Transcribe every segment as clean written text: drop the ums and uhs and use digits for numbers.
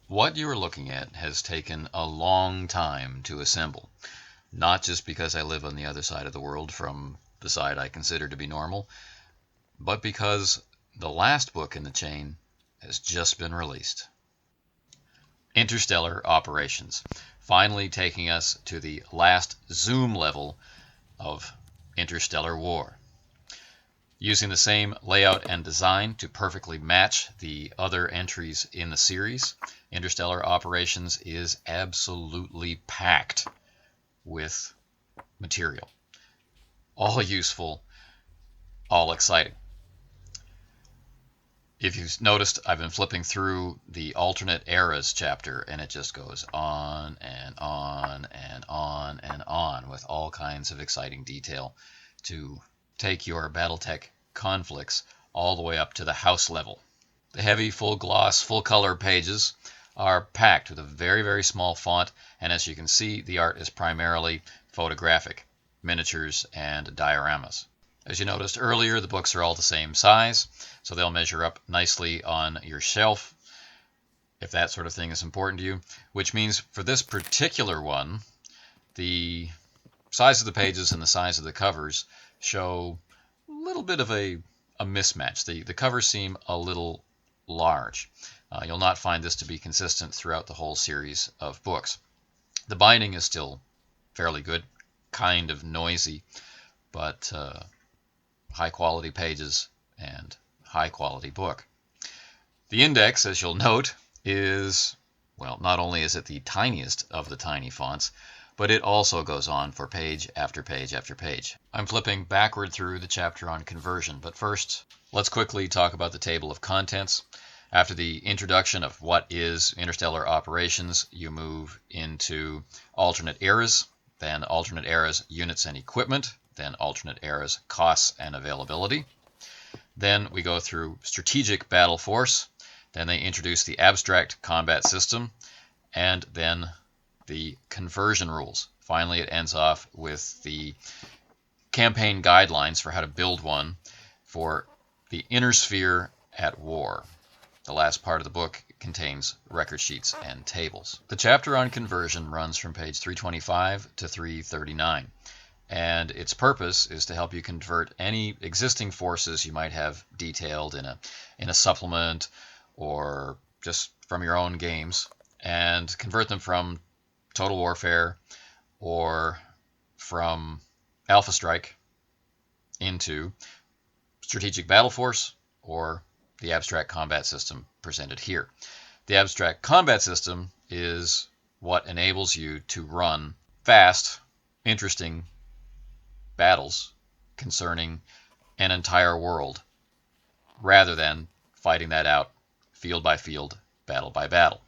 What you are looking at has taken a long time to assemble, not just because I live on the other side of the world from the side I consider to be normal, but because the last book in the chain has just been released. Interstellar Operations, finally taking us to the last Zoom level of interstellar war. Using the same layout and design to perfectly match the other entries in the series, Interstellar Operations is absolutely packed with material. All useful, all exciting. If you've noticed, I've been flipping through the alternate eras chapter, and it just goes on and on and on and on with all kinds of exciting detail to take your Battletech conflicts all the way up to the house level. The heavy, full gloss, full color pages are packed with a very, very small font, and as you can see, the art is primarily photographic, miniatures, and dioramas. As you noticed earlier, the books are all the same size, so they'll measure up nicely on your shelf, if that sort of thing is important to you, which means for this particular one, the size of the pages and the size of the covers show a little bit of a mismatch. The covers seem a little large. You'll not find this to be consistent throughout the whole series of books. The binding is still fairly good, kind of noisy, but high quality pages and high quality book. The index, as you'll note, is, well, not only is it the tiniest of the tiny fonts, but it also goes on for page after page after page. I'm flipping backward through the chapter on conversion, but first, let's quickly talk about the table of contents. After the introduction of what is Interstellar Operations, you move into alternate eras, then alternate eras units and equipment, then alternate eras costs and availability. Then we go through strategic battle force, then they introduce the abstract combat system, and then the conversion rules. Finally, it ends off with the campaign guidelines for how to build one for the inner sphere at war. The last part of the book contains record sheets and tables. The chapter on conversion runs from page 325 to 339, and its purpose is to help you convert any existing forces you might have detailed in a supplement or just from your own games, and convert them from Total Warfare or from Alpha Strike into Strategic Battle Force or the abstract combat system presented here. The abstract combat system is what enables you to run fast, interesting battles concerning an entire world rather than fighting that out field by field, battle by battle.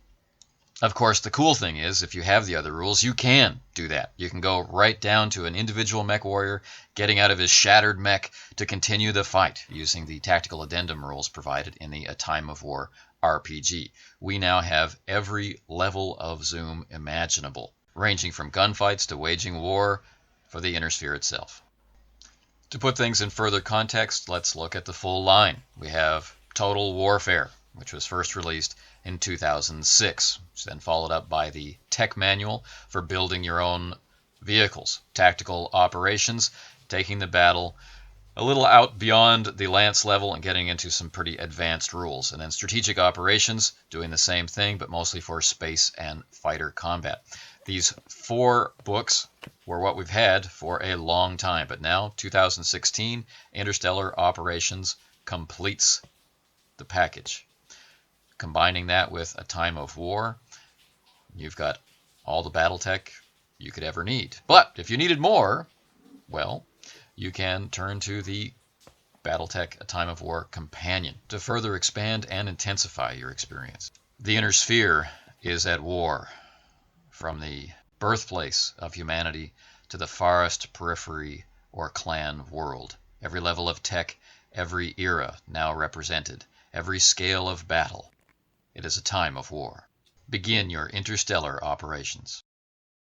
Of course, the cool thing is, if you have the other rules, you can do that. You can go right down to an individual mech warrior getting out of his shattered mech to continue the fight using the tactical addendum rules provided in the A Time of War RPG. We now have every level of Zoom imaginable, ranging from gunfights to waging war for the inner sphere itself. To put things in further context, let's look at the full line. We have Total Warfare, which was first released in 2006, which then followed up by the Tech Manual for building your own vehicles. Tactical Operations, taking the battle a little out beyond the lance level and getting into some pretty advanced rules. And then Strategic Operations, doing the same thing, but mostly for space and fighter combat. These 4 books were what we've had for a long time, but now, 2016, Interstellar Operations completes the package. Combining that with A Time of War, you've got all the Battletech you could ever need. But if you needed more, well, you can turn to the Battletech A Time of War Companion to further expand and intensify your experience. The inner sphere is at war, from the birthplace of humanity to the farthest periphery or clan world. Every level of tech, every era now represented, every scale of battle. It is a time of war. Begin your interstellar operations.